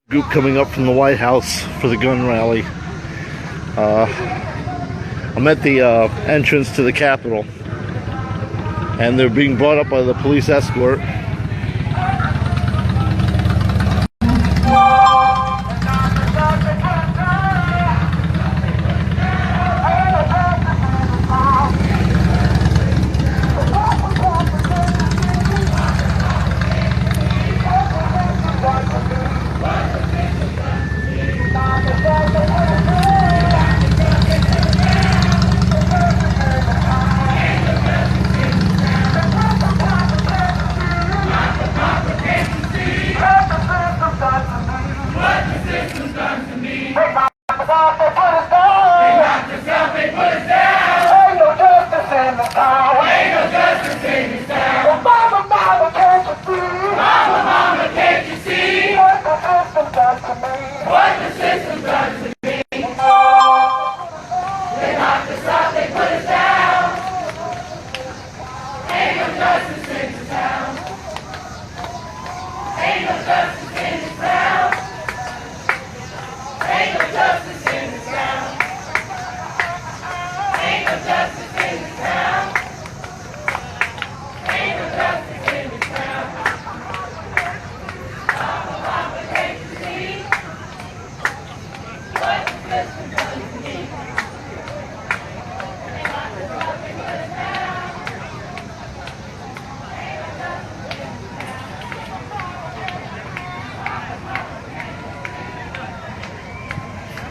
Group coming up from the White House for the gun rally. I'm at the entrance to the Capitol, and they're being brought up by the police escort.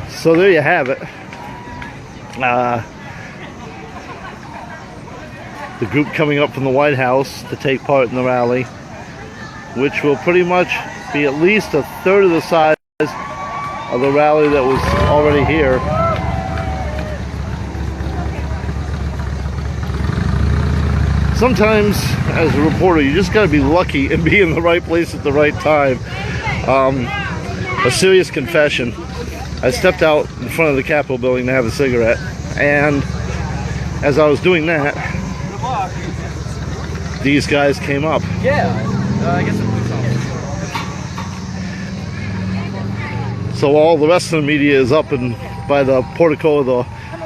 So there you have it. The group coming up from the White House to take part in the rally, which will pretty much be at least a third of the size of the rally that was already here. Sometimes, as a reporter, you just gotta be lucky and be in the right place at the right time. A serious confession. I stepped out in front of the Capitol building to have a cigarette, and as I was doing that, these guys came up. Yeah, I guess So all the rest of the media is up and by the portico of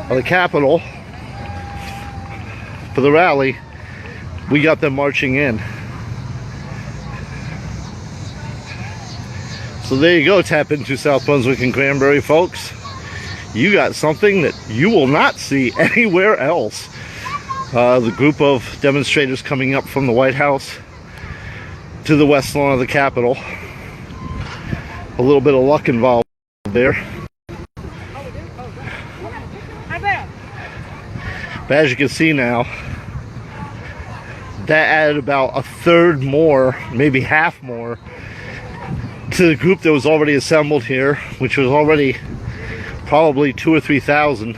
the Capitol for the rally. We got them marching in. So there you go, tap into South Brunswick and Cranberry, folks. You got something that you will not see anywhere else. The group of demonstrators coming up from the White House to the west lawn of the Capitol. A little bit of luck involved there. But as you can see now, that added about a third more, maybe half more, to the group that was already assembled here, which was already probably 2,000 or 3,000.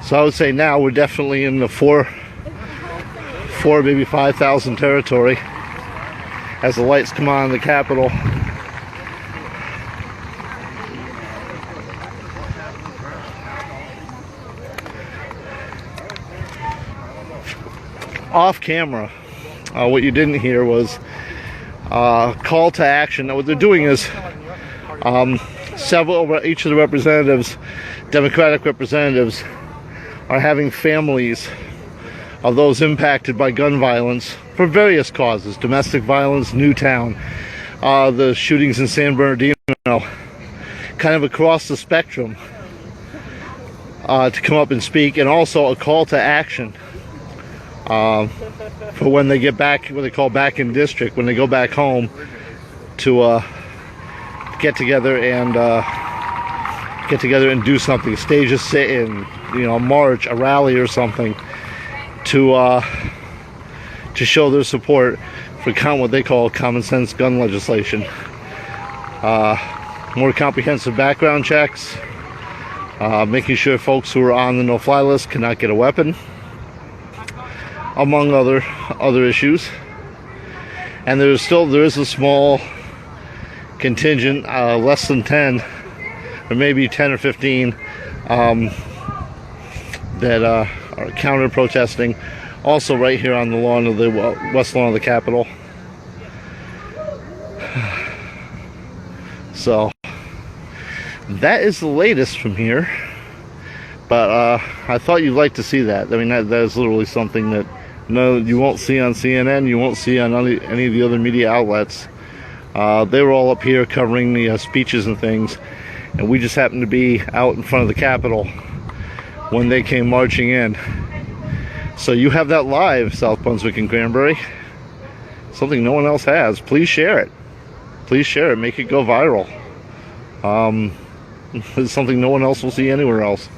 So I would say now we're definitely in the 4, maybe 5,000 territory as the lights come on in the Capitol. Off camera, what you didn't hear was call to action. Now what they're doing is each of the representatives, Democratic representatives, are having families of those impacted by gun violence for various causes: domestic violence, Newtown, the shootings in San Bernardino, kind of across the spectrum, to come up and speak, and also a call to action for when they get back, what they call back in district, when they go back home, to get together and do something, stage a sit-in, a march, a rally or something, to show their support for what they call common sense gun legislation. More comprehensive background checks, making sure folks who are on the no-fly list cannot get a weapon, among other issues. And there is a small contingent, less than 10, or maybe 10 or 15, that are counter protesting, also right here on the lawn of the west lawn of the Capitol. So that is the latest from here. But I thought you'd like to see that. I mean, that is literally something that you won't see on CNN, you won't see on any of the other media outlets. They were all up here covering the speeches and things, and we just happened to be out in front of the Capitol when they came marching in. So you have that live, South Brunswick and Granbury. Something no one else has. Please share it. Please share it. Make it go viral. It's something no one else will see anywhere else.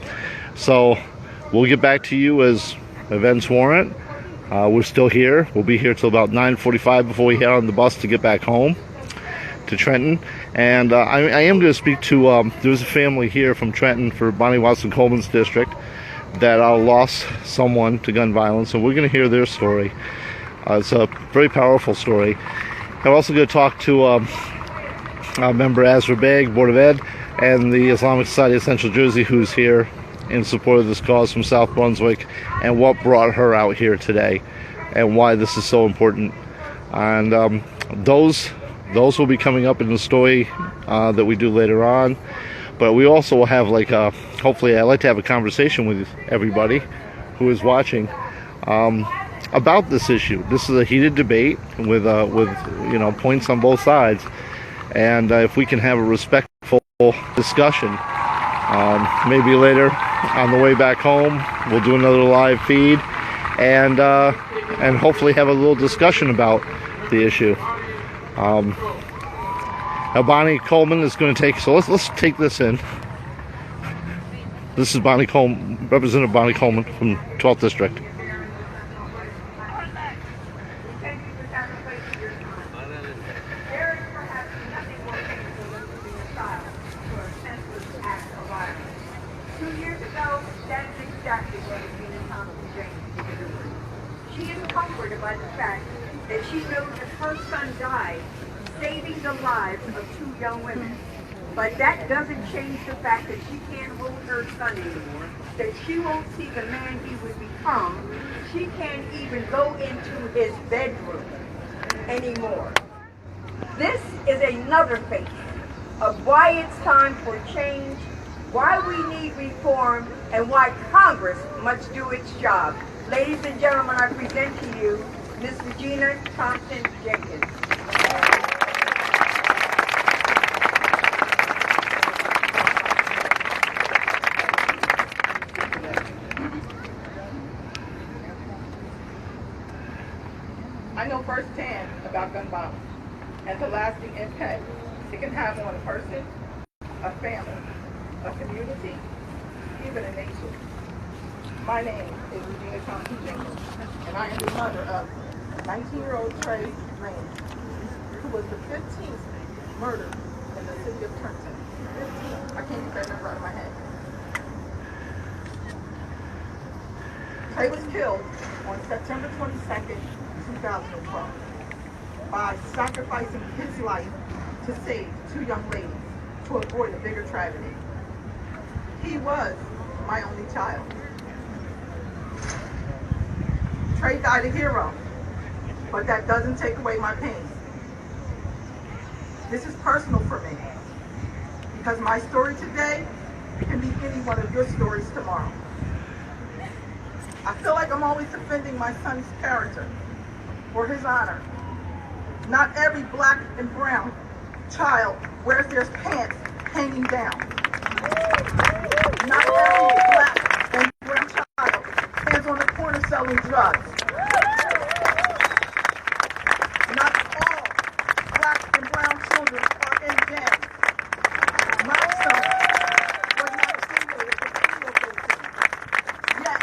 So we'll get back to you as events warrant. We're still here. We'll be here till about 9:45 before we head on the bus to get back home to Trenton. And I am going to speak to, there's a family here from Trenton for Bonnie Watson Coleman's district that lost someone to gun violence, and we're going to hear their story. It's a very powerful story. I'm also going to talk to member Azra Beg, Board of Ed, and the Islamic Society of Central Jersey, who's here in support of this cause from South Brunswick, and what brought her out here today, and why this is so important. And those will be coming up in the story that we do later on. But we also will have, like, hopefully I'd like to have a conversation with everybody who is watching about this issue. This is a heated debate with points on both sides, and if we can have a respectful discussion, maybe later on the way back home we'll do another live feed and hopefully have a little discussion about the issue. Now Bonnie Coleman is going to take, so let's take this in. This is Bonnie Coleman, Representative Bonnie Coleman from 12th District. She is comforted by the fact that she knows that her son died saving the lives of 2 young women. But that doesn't change the fact that she can't hold her son anymore, that she won't see the man he would become. She can't even go into his bedroom anymore. This is another face of why it's time for change, why we need reform, and why Congress must do its job. Ladies and gentlemen, I present to you Ms. Regina Thompson-Jenkins. I know firsthand about gun violence and the lasting impact it can have on a person, a family, a community, even a nation. My name is Regina Thompson-Jenkins, and I am the mother of 19-year-old Trey Lane, who was the 15th murder in the city of Trenton. 15. I can't get that number out of my head. Trey was killed on September 22nd, 2012, by sacrificing his life to save 2 young ladies to avoid a bigger tragedy. He was my only child. Trey died a hero, but that doesn't take away my pain. This is personal for me, because my story today can be any one of your stories tomorrow. I feel like I'm always defending my son's character or his honor. Not every black and brown child wears their pants hanging down. Not every black and brown child stands on the corner selling drugs. Not all black and brown children are in gangs. My son was not affiliated with any of those things. Yet,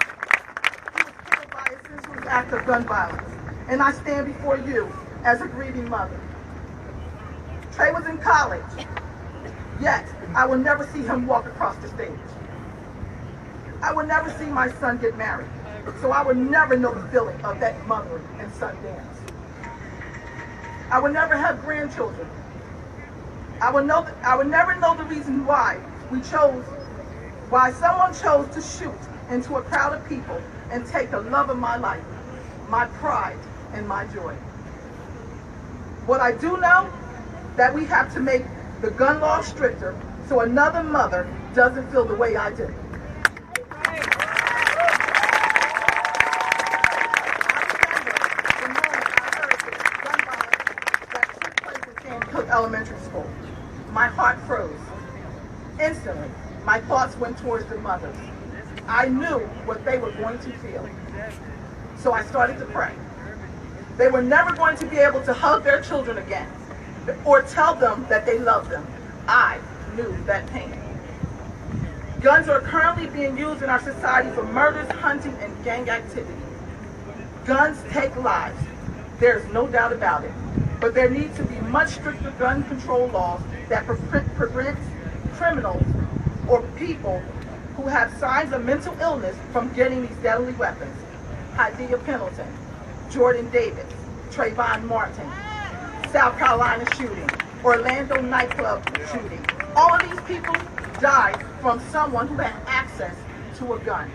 he was killed by a senseless act of gun violence. And I stand before you as a grieving mother. Trey was in college, yet I will never see him walk across the stage. I will never see my son get married, so I will never know the feeling of that mother and son dance. I will never have grandchildren. I will never know the reason why someone chose to shoot into a crowd of people and take the love of my life, my pride, and my joy. What I do know, that we have to make the gun law stricter so another mother doesn't feel the way I do. Elementary school. My heart froze. Instantly, my thoughts went towards the mothers. I knew what they were going to feel. So I started to pray. They were never going to be able to hug their children again or tell them that they loved them. I knew that pain. Guns are currently being used in our society for murders, hunting, and gang activity. Guns take lives. There's no doubt about it. But there needs to be much stricter gun control laws that prevent criminals or people who have signs of mental illness from getting these deadly weapons. Hadiya Pendleton, Jordan Davis, Trayvon Martin, South Carolina shooting, Orlando nightclub shooting. All of these people died from someone who had access to a gun.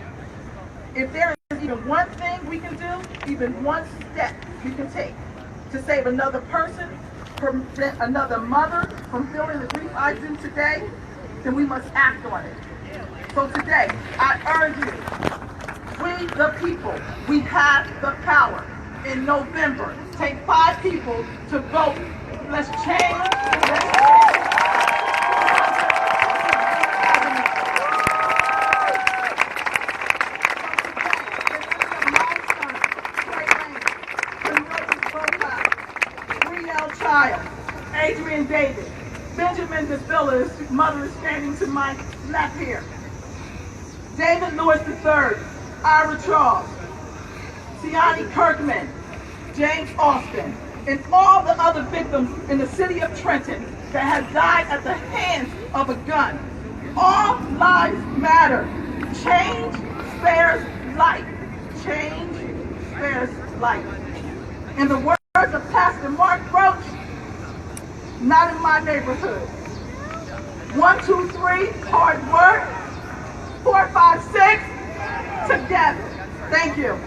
If there is even one thing we can do, even one step we can take to save another person, prevent another mother from feeling the grief I do today, then we must act on it. So today, I urge you, we the people, we have the power. In November, take 5 people to vote. Let's change. Adrian David, Benjamin DeSpilla's mother is standing to my left here. David Lewis III, Ira Charles, Tiani Kirkman, James Austin, and all the other victims in the city of Trenton that have died at the hands of a gun. All lives matter. Change spares life. Change spares life. In the words of Pastor Mark Roach, not in my neighborhood. 1, 2, 3, hard work. 4, 5, 6, together. Thank you.